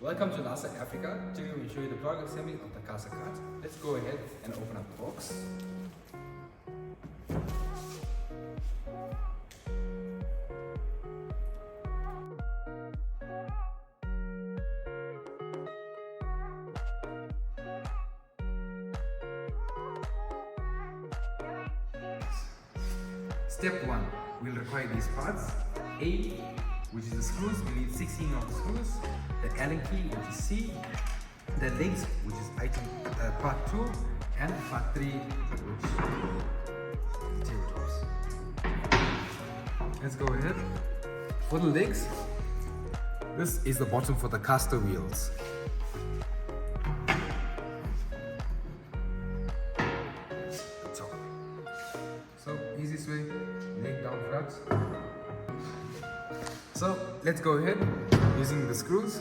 Welcome to Lasa.Africa. Today we'll show you the product assembly of the CASA-CART. Let's go ahead and open up the box. Step 1, we'll require these parts. A, which is the screws, we need 16 of the screws. The Allen key, which is C. The legs, which is part 2. And part 3, which is the tailtops. Let's go ahead. For the legs, this is the bottom for the caster wheels. The top. So, easiest way, leg down flat. So, let's go ahead using the screws.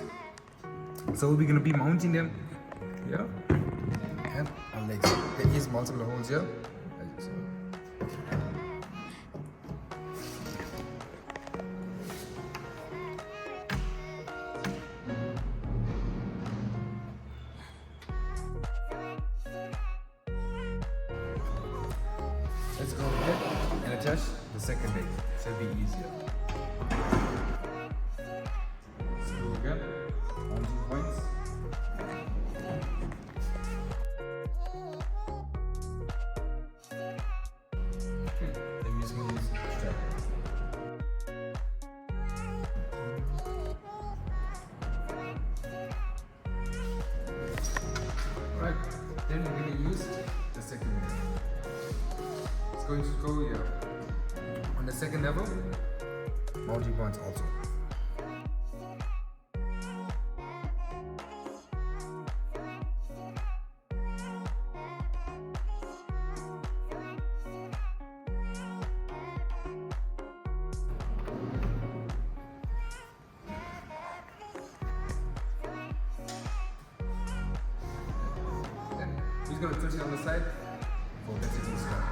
So, we're going to be mounting them here and on legs. There is multiple holes here, as you saw. Let's go ahead and attach the second leg, so it'll be easier. Screw again, mounting points. Then we're just going to use strap. Right, then we're going to use the second leg. It's going to go here. On the second level, mounting points also. Then we're just going to twist it on the side before getting to the strap.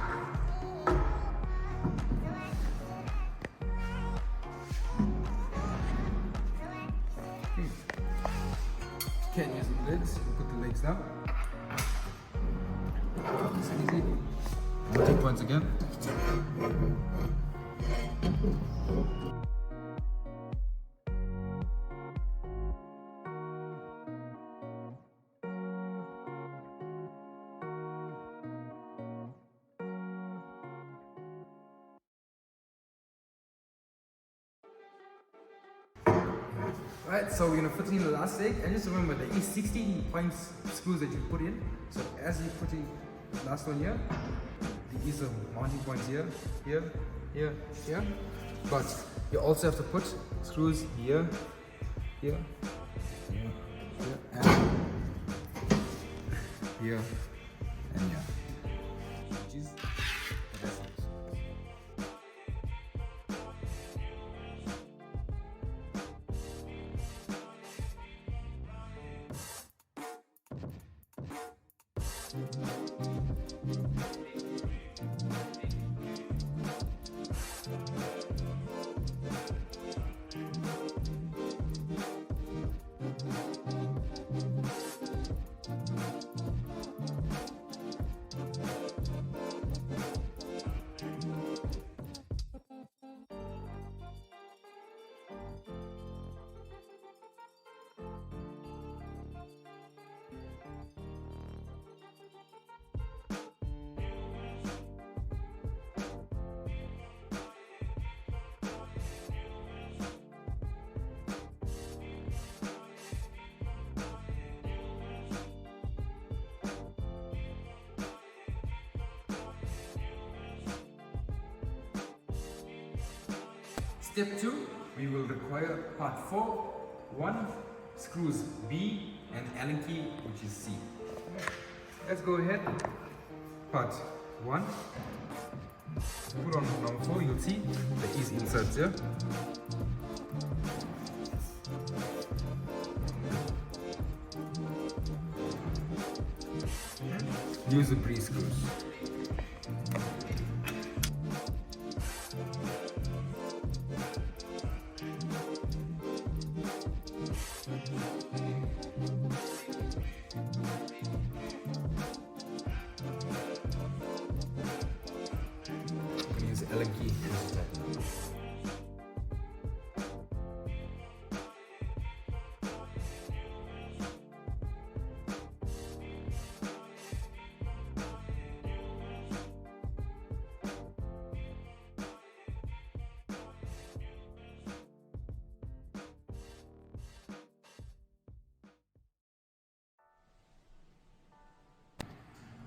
Can't use the legs, we'll put the legs down. It's easy. Mounting points again. Right, so we're gonna put in the last leg, and just remember there is 16 points screws that you put in. So as you put in the last one here, there is a mounting points here, here, here, here. But you also have to put screws here, here, here, here, and here, and here. Which is the difference. Step 2, we will require part 4, 1 screws B and Allen key, which is C. Let's go ahead. Part 1. Put on number 4, you'll see there is inserts here. Use the pre-screws. Allen key is tightened.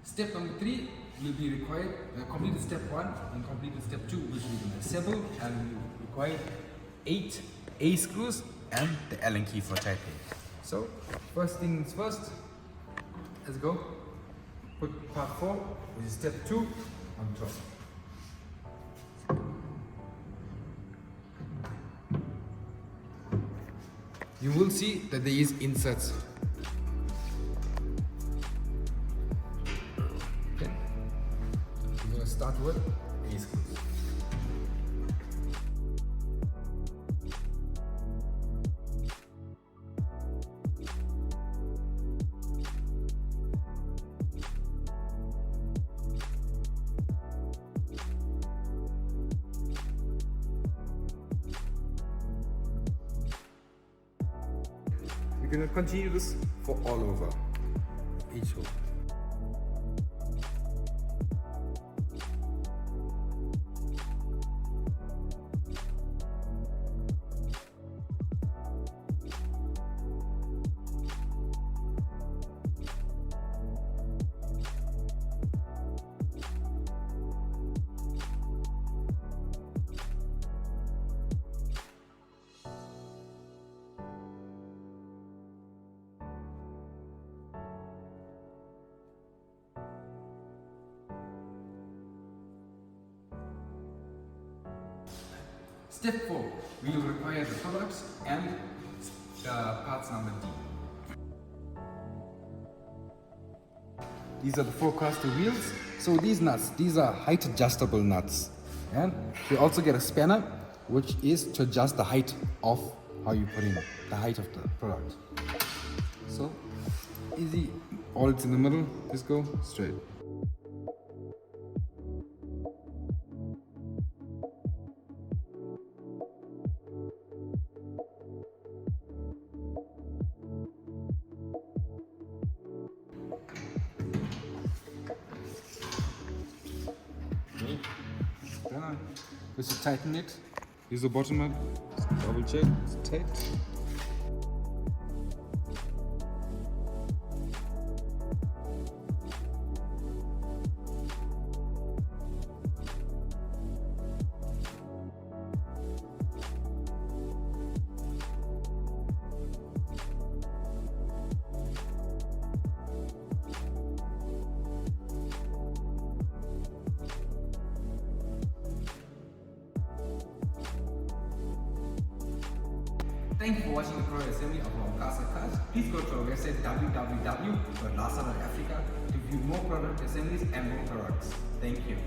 Step number 3 will be required, completed step 1 and completed step 2, which we will assemble, and we require 8 A screws and the Allen key for tightening. So first things first, let's go. Put part 4, which is step 2, on top. You will see that there is inserts. Okay. We're going to start with A screws. We're going to continue this for all over each hole. Step 4, we will require the products and the parts number D. These are the 4 caster wheels. So these nuts, these are height adjustable nuts. And we also get a spanner, which is to adjust the height of how you put in the height of the product. So easy, all it's in the middle, just go straight. Just to tighten it, use the bottom up, double check, it's tight. Thank you for watching the product assembly of our CASA-CART. Please go to our website www.lasa.africa to view more product assemblies and more products. Thank you.